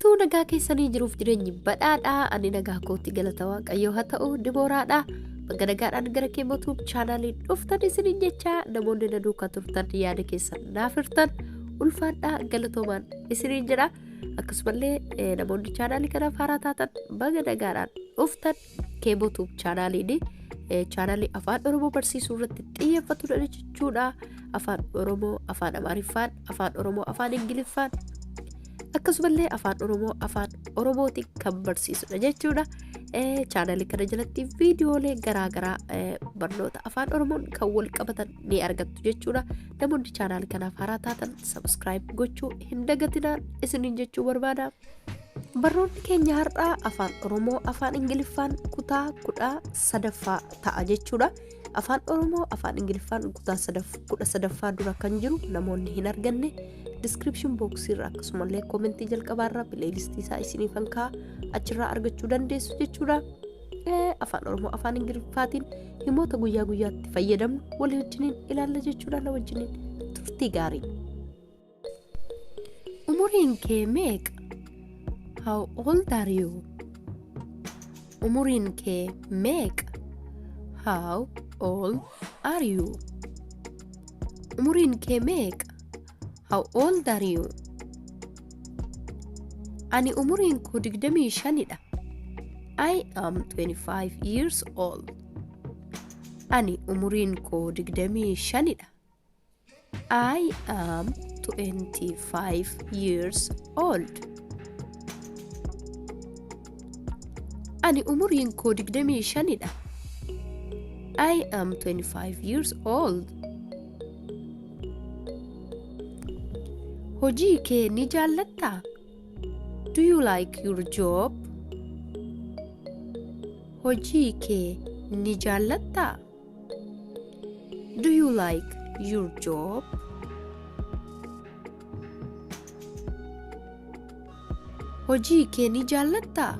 Attamtu nagaa keessanii jiruuf jireenyi badhaadhaa ani nagaa kootti galata waaqayyoo haa ta'u Dibooraadha. Baga nagaadhaan gara keemootuuf chaanaaliin dhuftan isiniin jecha namoonni na duukaa turtan yaada keessan naaf hirtan ulfaadhaa galatoomaan isiniin jedha. Akkasumallee namoonni chaanaalii kanaaf haaraa taatan baga nagaadhaan dhuftan keemootuuf chaanaaliin chaanaalii afaan Oromoo barsiisuu irratti xiyyeeffatudha jechuudha. Afaan Oromoo, afaan Amaariffaan, afaan Oromoo, afaan Ingiliffaan akkasumallee afaan Oromoo afaan Oromootiin kan barsiisudha jechuudha. Chaanaalii kana jalatti viidiyoolee garaagaraa barnoota afaan Oromoon kan wal qabatan ni argattu jechuudha. Namoonni chaanaalii kanaaf haaraa taatan subscribe gochuu hin dagatinaa isiniin jechuu barbaada. Barnoonni keenya har'aa afaan Oromoo afaan Ingiliffaan kutaa 13ffaa ta'a jechuudha. Afaan Oromoo afaan Ingiliffaan kutaa 13ffaa dura kan jiru namoonni hin arganne description box irraa akkasumallee commentii jalqabaarraa playlist isaa isiniifan kaa achirraa argachuu dandeessu jechuudha. Afaan Oromoo afaan Ingiliffaatiin himoota guyyaa guyyaatti fayyadamnu walii wajjiniin ilaalla jechuudha. Na wajjiniin turtii gaarii. Umuriin kee meeqa? How old are you? Umuriin kee meeqa? How old are you? Umuriin kee meeqa? How old are you? Ani umuriin koo 25dha. I am 25 years old. Ani umuriin koo 25dha. I am 25 years old. Ani umuriin koo 25dha. I am 25 years old. Hojii kee ni jaallattaa? Do you like your job? Hojii kee ni jaallattaa? Do you like your job? Hojii kee ni jaallattaa?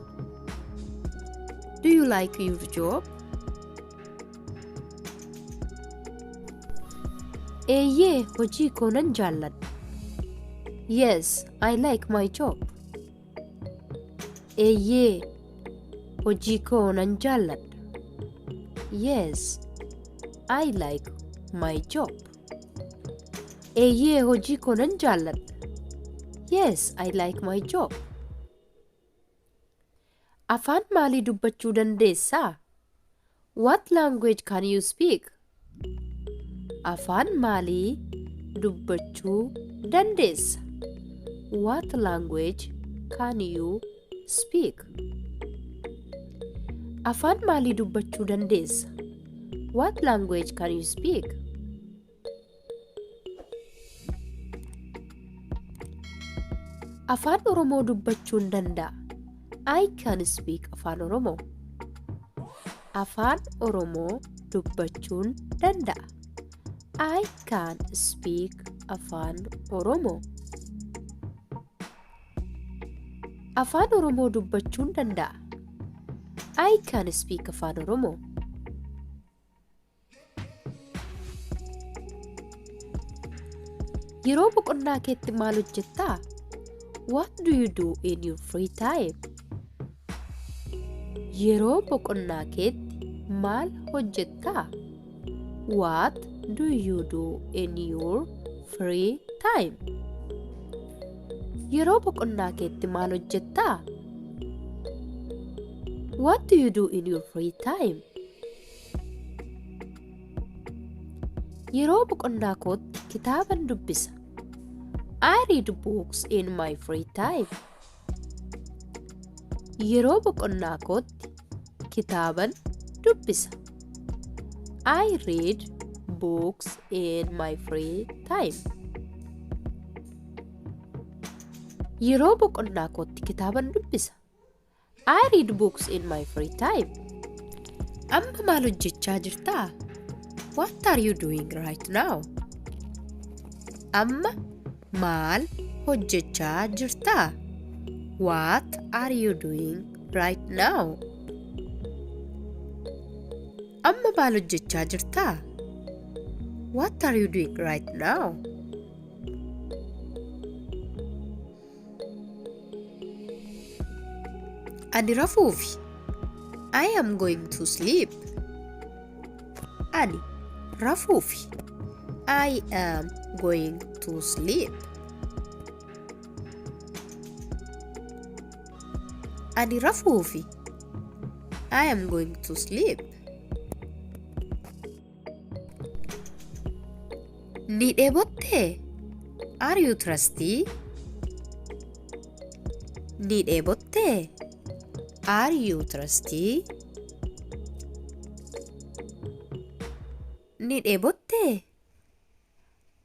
Do you like your job? Eeyyee hojii koo nan jaalladha. Yes, I like my job. Eeyyee hojii koo nan jaalladha. Yes, I like my job. Eeyyee hojii koo nan jaalladha. Yes, I like my job. Afaan maalii dubbachuu dandeessaa? What language can you speak? Afaan maalii dubbachuu dandeessa? What language can you speak? Afaan maalii dubbachuu dandeessa? What language can you speak? Afaan Oromoo dubbachuun danda'a. I can speak Afaan Oromoo. Afaan Oromoo dubbachuun danda'a. I can speak Afaan Oromoo. Afaan Oromoo dubbachuun danda'a. I can speak Afaan Oromoo. Yeroo boqonnaa keetti maal hojjettaa? What do you do in your free time? Yeroo boqonnaa keetti maal hojjettaa? What do you do in your free time? Yeroo boqonnaa keetti maal hojjettaa? What do you do in your free time? Yeroo boqonnaa kootti kitaaban dubbisa. I read books in my free time. Yeroo boqonnaa kootti kitaaban dubbisa. I read books in my free time. Yeroo boqonnaa kootti kitaaban dubbisa. I read books in my free time. Amma maal hojjechaa jirtaa? What are you doing right now? Amma maal hojjechaa jirtaa? What are you doing right now? Amma maal hojjechaa jirtaa? What are you doing right now? Ani rafuufi. I am going to sleep. Ani rafuufi. I am going to sleep. Ani rafuufi. I am going to sleep. Ni dheebotte? Are you thirsty? Ni dheebotte? Are you thirsty? Ni dheebotte?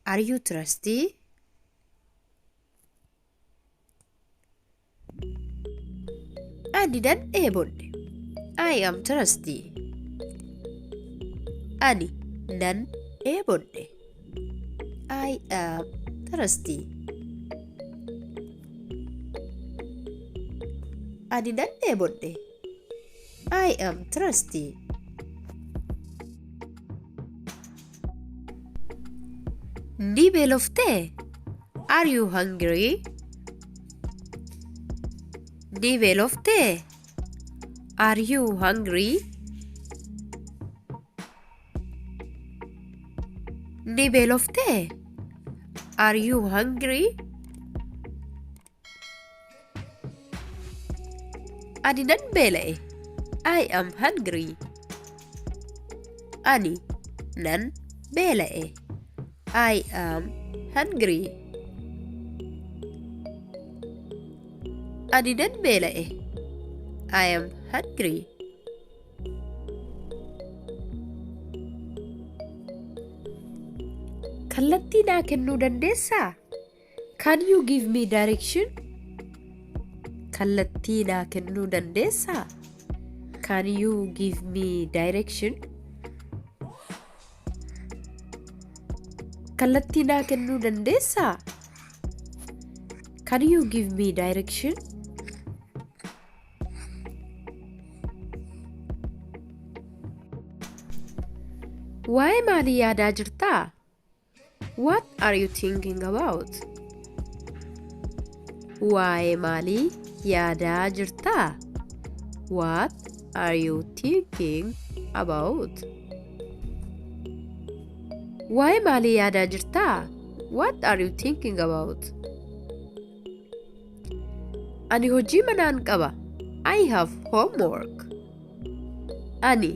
Are you thirsty? Ani nan dheebodhe. I am thirsty. Ani nan dheebodhe. I am thirsty. Ani nan dheebodhe. I am thirsty. Ni beelofte? Are you hungry? Ni beelofte? Are you hungry? Ni beelofte? Are you hungry? Ani nan beela'e. I am hungry. Ani nan beela'e. I am hungry. Ani nan beela'e. I am hungry. Kallattii naa kennuu dandeessaa? Can you give me direction? Kallattii naa kennuu dandeessaa? Can you give me direction? Kallattii naa kennuu dandeessaa? Can you give me direction? Waa'ee maalii yaadaa jirtaa? What are you thinking about? Waa'ee maalii yaadaa jirtaa? What are you thinking about? Waa'ee maalii yaadaa jirtaa? What are you thinking about? Ani hojii manaan qaba. I have homework. Ani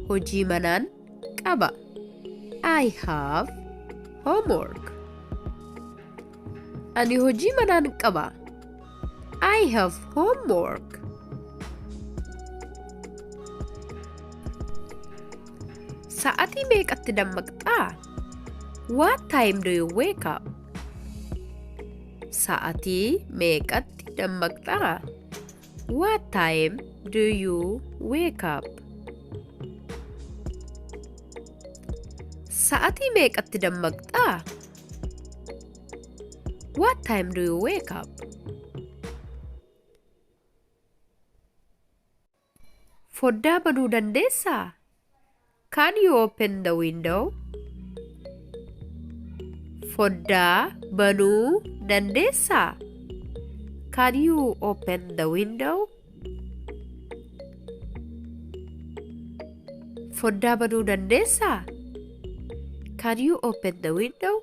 hojii manaan qaba. I have homework. Ani hojii manaan qaba. I have homework. Sa'atii meeqatti dammaqxaa? What time do you wake up? Sa'atii meeqatti dammaqxaa? What time do you wake up? Sa'atii meeqatti dammaqxaa? What time do you wake up? Foddaa banuu dandeessaa? Can you open the window? Foddaa banuu dandeessaa? Can you open the window? Foddaa banuu dandeessaa? Can you open the window?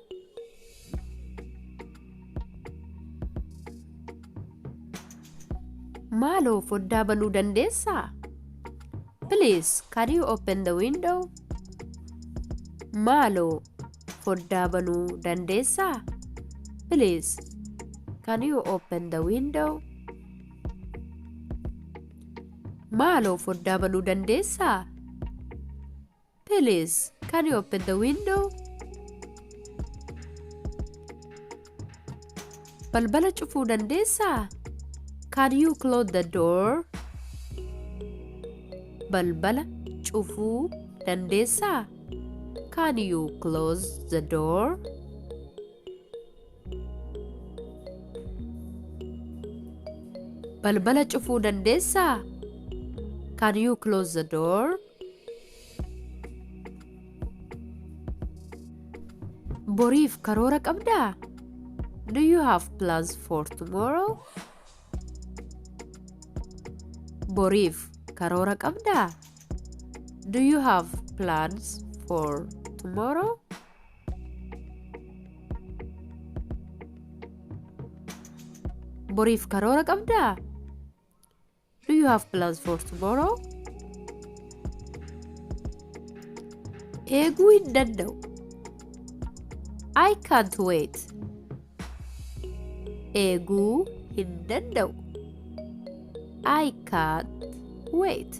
Maaloo foddaa banuu dandeessaa? Please, can you open the window? Maaloo foddaa banuu dandeessaa? Please, can you open the window? Maaloo foddaa banuu dandeessaa? Please, can you open the window? Balbala cufuu dandeessaa? Can you close the door? Balbala cufuu dandeessaa? Can you close the door? Balbala cufuu dandeessaa? Can you close the door? Boriif karoora qabdaa? Do you have plans for tomorrow? boriif karoora qabdaa? Do you have plans for tomorrow? boriif karoora qabdaa? Do you have plans for tomorrow? eeguu hin danda'u. I can't wait. eeguu hin danda'u. I can't wait.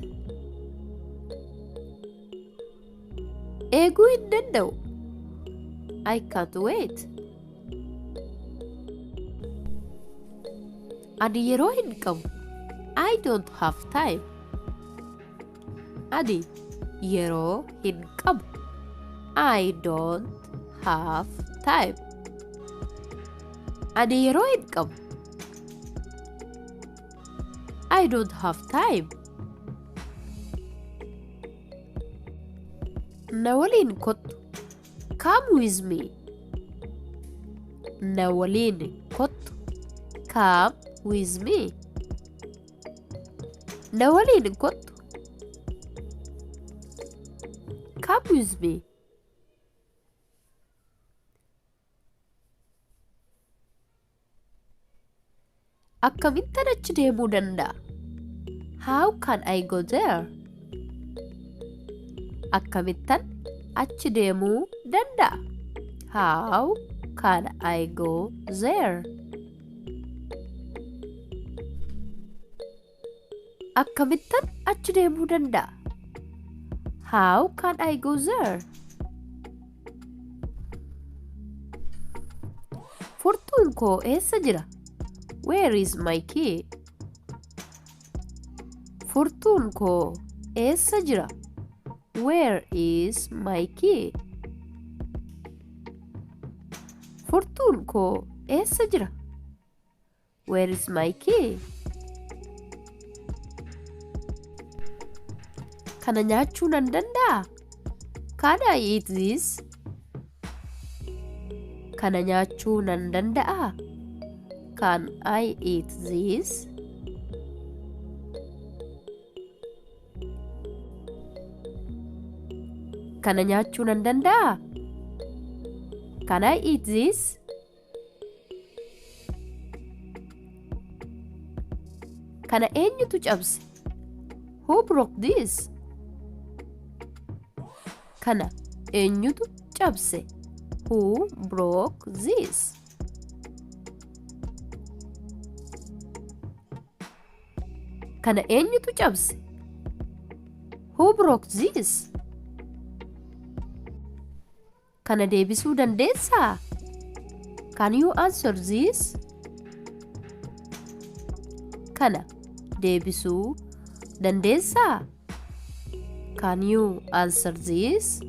eeguu hin danda'u. I can't wait. ani yeroo hin qabu. I don't have time. ani yeroo hin qabu. I don't have time. ani yeroo hin qabu. I don't have time. na waliin kottu. Come with me. na waliin kottu. Come with me. na waliin kottu. Come with me. akkamittan achi deemuu danda'a? How can I go there? akkamittan achi deemuu danda'a? How can I go there? akkamittan achi deemuu danda'a? How can I go there? furtuun koo eessa jira? Where is my key? furtuun koo eessa jira? Where is my key? furtuun koo eessa jira? Where is my key? kana nyaachuu nan danda'a? Can I eat this? kana nyaachuu nan danda'a? Can I eat this? kana nyaachuu nan danda'a? Can I eat this? kana eenyutu cabse? Who broke this? kana eenyutu cabse? Who broke this? kana eenyutu cabse? Who broke this? kana deebisuu dandeessaa? Can you answer this? kana deebisuu dandeessaa? Can you answer this?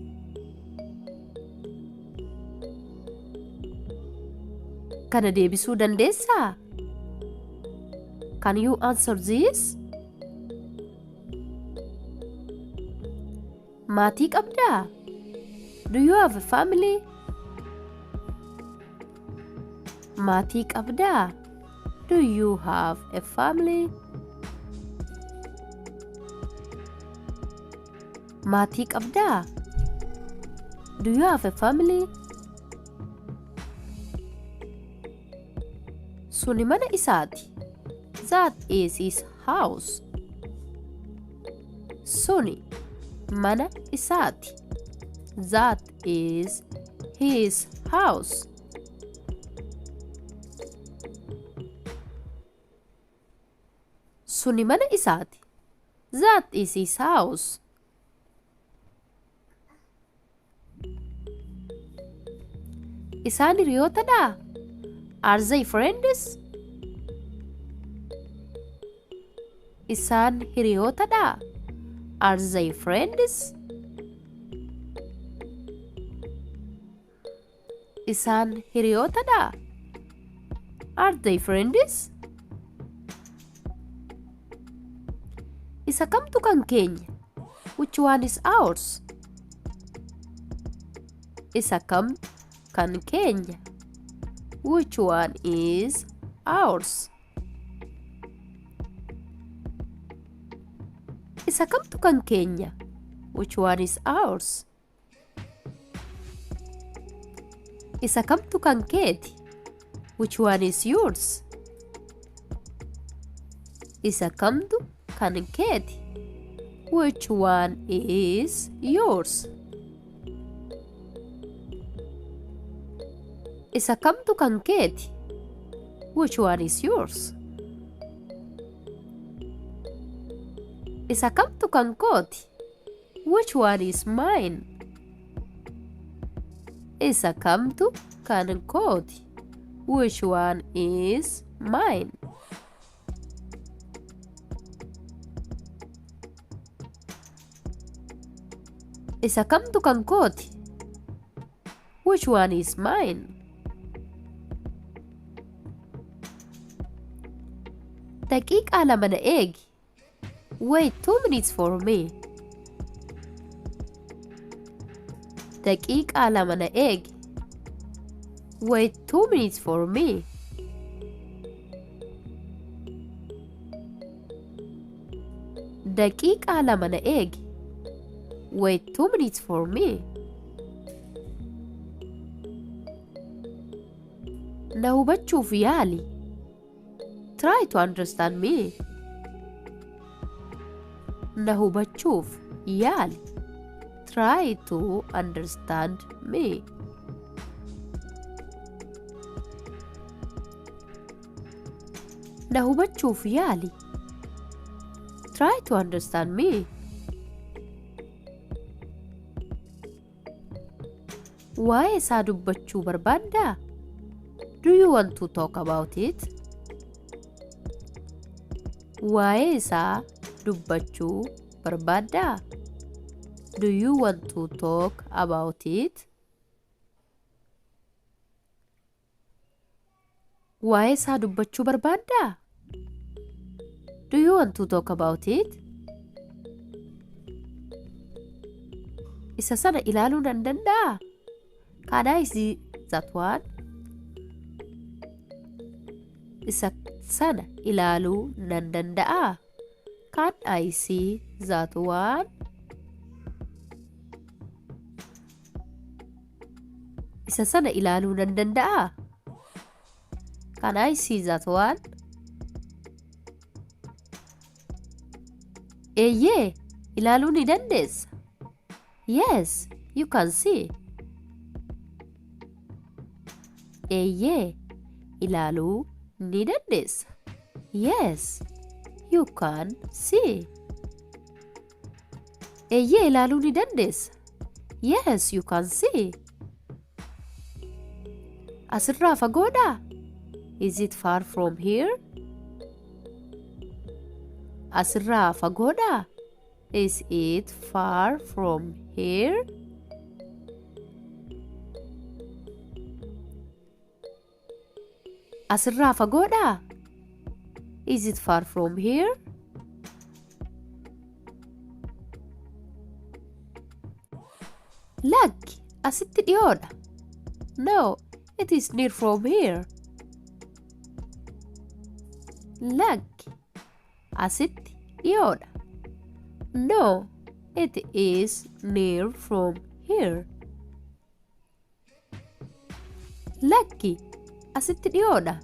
kana deebisuu dandeessaa? Can you answer this? maatii qabdaa? Do you have a family? maatii qabdaa? Do you have a family? maatii qabdaa? Do you have a family? suni mana isaati. That is his house. suni mana isaati. That is his house. suni mana isaati. That is his house. isaan hiriyootadha? Are they friends? isaan hiriyootadha? Are they friends? isaan hiriyootadha? Are they friends? isa kamtu kan keenya? Which one is ours? isa kamtu kan keenya? Which one is ours? Isa kamtu kan keenya? Which one is ours? Isa kamtu kan keeti? Which one is yours? Isa kamtu kan keeti? Which one is yours? Isa kamtu kan keeti? Which one is yours? Isa kamtu kan kooti? Which one is mine? Isa kamtu kan kooti? Which one is mine? Isa kamtu kan kooti? Which one is mine? Daqiiqaa lama na eegi. Wait 2 minutes for me. Daqiiqaa lama na eegi. Wait 2 minutes for me. Daqiiqaa lama na eegi. Wait 2 minutes for me. Na hubachuuf yaali. Try to understand me. Na hubachuuf yaali. Try to understand me. Na hubachuuf yaali. Try to understand me. Waa'ee isaa dubbachuu barbaaddaa? Do you want to talk about it? Waa'ee isaa dubbachuu barbaaddaa? Do you want to talk about it? Waa'ee isaa dubbachuu barbaaddaa? Do you want to talk about it? Isa sana ilaaluu nan danda'a? Can I see that one? Isa sana ilaaluu nan danda'a? Can I see that one? Isa sana ilaaluu nan danda'a? Can I see that one? Eeyyee, ilaaluu ni dandeessa. Yes, you can see. Eeyyee, ilaaluu ni dandeessa. Yes, you can see. Eeyyee, ilaaluu ni dandeessa. Yes, you can see. Asirraa fagoodhaa? Is it far from here? Asirraa fagoodhaa? Is it far from here? Asirraa fagoodhaa? Is it far from here? Lakki, asitti dhiyoodha. No, it is near from here. Lakki, asitti dhiyoodha. No, it is near from here. Lakki, asitti dhiyoodha.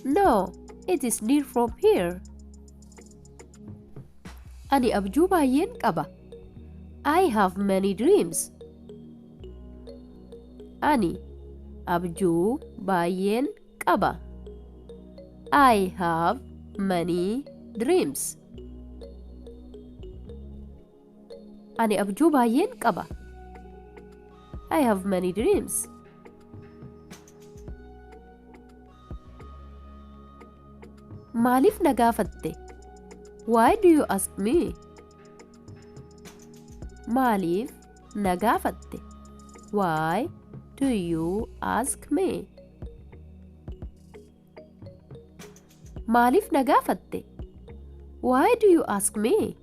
No, it is near from here. Ani abjuu baay'een qaba. I have many dreams. Ani abjuu baay'een qaba. I have many dreams. Ani abjuu baay'een qaba. I have many dreams. Maaliif na gaafatte? Why do you ask me? Maaliif na gaafatte? Why do you ask me? Maaliif na gaafatte? Why do you ask me?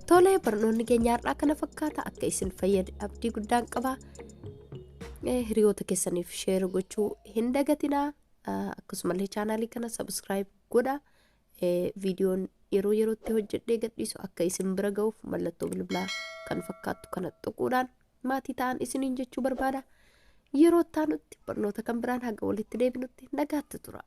Tolee, barnoonni keenya har'aa kana fakkaata. Akka isin fayyade abdii guddaan qaba. Hiriyoota keessaniif sheer gochuu hin dagatinaa. akkasumallee chaanaalii kana subscribe godha. Viidiyoon yeroo yerootti hojjedhee gadhiisu akka isin bira ga'uuf mallattoo bilbilaa kan fakkaattu kana xuquudhaan maatii ta'an isiniin jechuu barbaada. Yeroo taanutti barnoota kan biraan haga walitti deebinutti nagaatti tura.